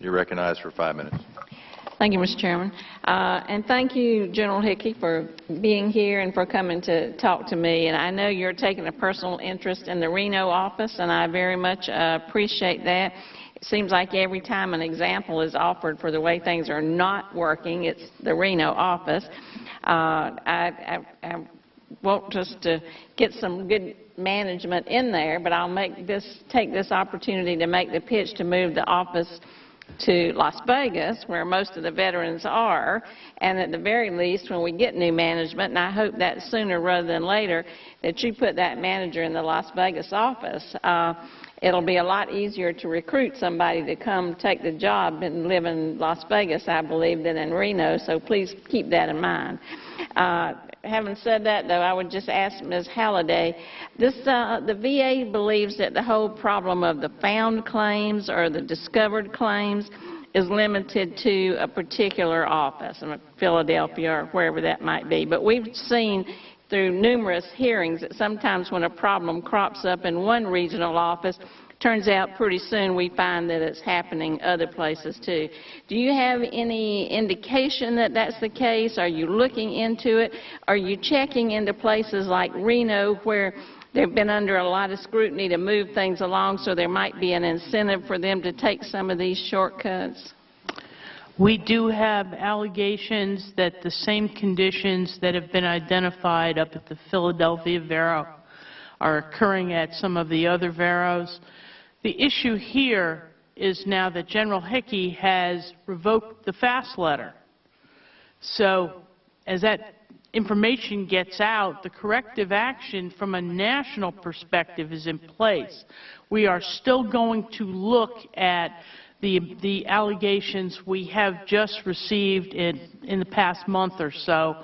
You're recognized for 5 minutes. Thank you, Mr. Chairman. And thank you, General Hickey, for being here and for coming to talk to me. And I know you're taking a personal interest in the Reno office, and I very much appreciate that. It seems like every time an example is offered for the way things are not working, it's the Reno office. I want us to get some good management in there, but I'll take this opportunity to make the pitch to move the office to Las Vegas, where most of the veterans are, and at the very least, when we get new management, and I hope that sooner rather than later, that you put that manager in the Las Vegas office. It'll be a lot easier to recruit somebody to come take the job and live in Las Vegas, I believe, than in Reno, so please keep that in mind. Having said that, though, I would just ask Ms. Halliday, the VA believes that the whole problem of the found claims or the discovered claims is limited to a particular office, in Philadelphia or wherever that might be. But we've seen through numerous hearings that sometimes when a problem crops up in one regional office, turns out pretty soon we find that it's happening other places too. Do you have any indication that that's the case? Are you looking into it? Are you checking into places like Reno where they've been under a lot of scrutiny to move things along, so there might be an incentive for them to take some of these shortcuts? We do have allegations that the same conditions that have been identified up at the Philadelphia Vero are occurring at some of the other Veros. The issue here is now that General Hickey has revoked the FAST letter. So as that information gets out, the corrective action from a national perspective is in place. We are still going to look at the allegations we have just received in the past month or so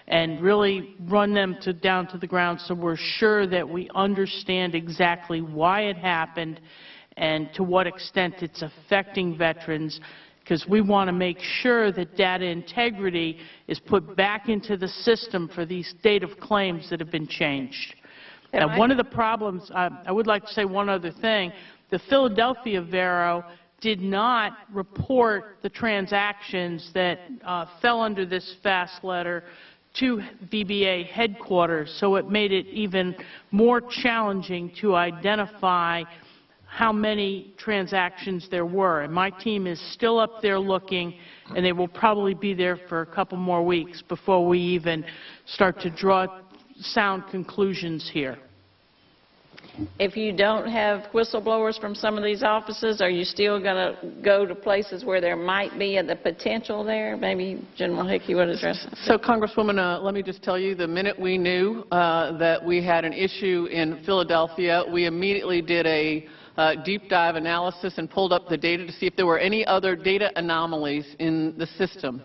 and really run them down to the ground so we're sure that we understand exactly why it happened and to what extent it's affecting veterans, because we want to make sure that data integrity is put back into the system for these date of claims that have been changed. Now, one of the problems, I would like to say one other thing, the Philadelphia Vero did not report the transactions that fell under this FAST letter to VBA headquarters, so it made it even more challenging to identify how many transactions there were. And my team is still up there looking, and they will probably be there for a couple more weeks before we even start to draw sound conclusions here. If you don't have whistleblowers from some of these offices, are you still going to go to places where there might be the potential there? Maybe General Hickey would address that. So, Congresswoman, let me just tell you, the minute we knew that we had an issue in Philadelphia, we immediately did a deep dive analysis and pulled up the data to see if there were any other data anomalies in the system.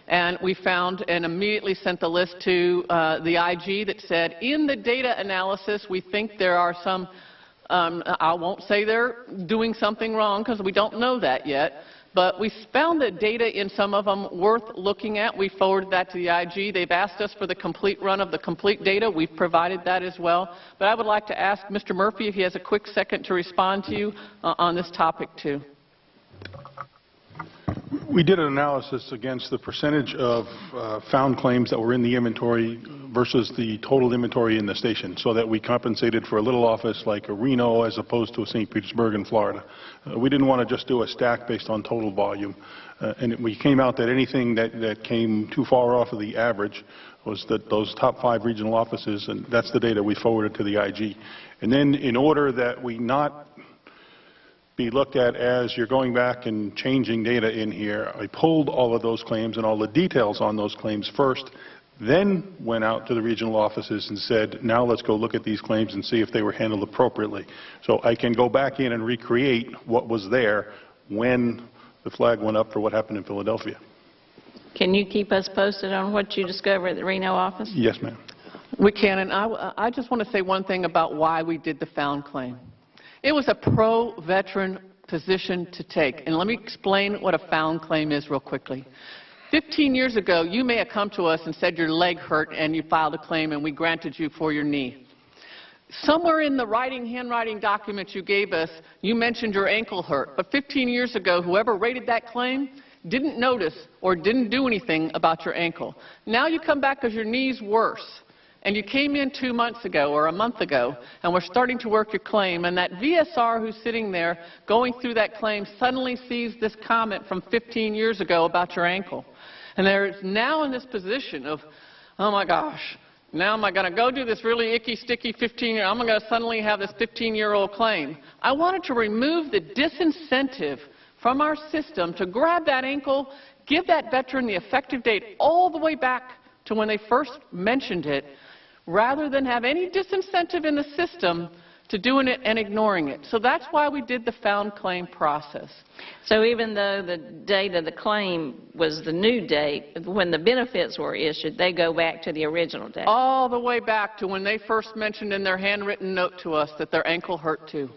And we found and immediately sent the list to the IG that said, in the data analysis, we think there are some, I won't say they're doing something wrong because we don't know that yet, but we found the data in some of them worth looking at. We forwarded that to the IG. They've asked us for the complete run of the complete data. We've provided that as well. But I would like to ask Mr. Murphy if he has a quick second to respond to you on this topic too. We did an analysis against the percentage of found claims that were in the inventory versus the total inventory in the station, so that we compensated for a little office like a Reno as opposed to a St. Petersburg in Florida. We didn't want to just do a stack based on total volume. And we came out that anything that came too far off of the average was that those top 5 regional offices, and that's the data we forwarded to the IG. And then in order that we not be looked at as you're going back and changing data in here, I pulled all of those claims and all the details on those claims first, then went out to the regional offices and said, now let's go look at these claims and see if they were handled appropriately. So I can go back in and recreate what was there when the flag went up for what happened in Philadelphia. Can you keep us posted on what you discover at the Reno office? Yes, ma'am. We can, and I just want to say one thing about why we did the found claim. It was a pro-veteran position to take, and let me explain what a found claim is real quickly. 15 years ago, you may have come to us and said your leg hurt and you filed a claim and we granted you for your knee. somewhere in the handwriting documents you gave us, you mentioned your ankle hurt. But 15 years ago, whoever rated that claim didn't notice or didn't do anything about your ankle. Now you come back because your knee's worse. And you came in 2 months ago or a month ago, and we're starting to work your claim, and that VSR who's sitting there going through that claim suddenly sees this comment from 15 years ago about your ankle. And they're now in this position of, oh my gosh, now am I going to go do this really icky, sticky 15-year, I'm going to suddenly have this 15-year-old claim. I wanted to remove the disincentive from our system to grab that ankle, give that veteran the effective date all the way back to when they first mentioned it, rather than have any disincentive in the system to doing it and ignoring it. So that's why we did the found claim process. So even though the date of the claim was the new date, when the benefits were issued, they go back to the original date? All the way back to when they first mentioned in their handwritten note to us that their ankle hurt too.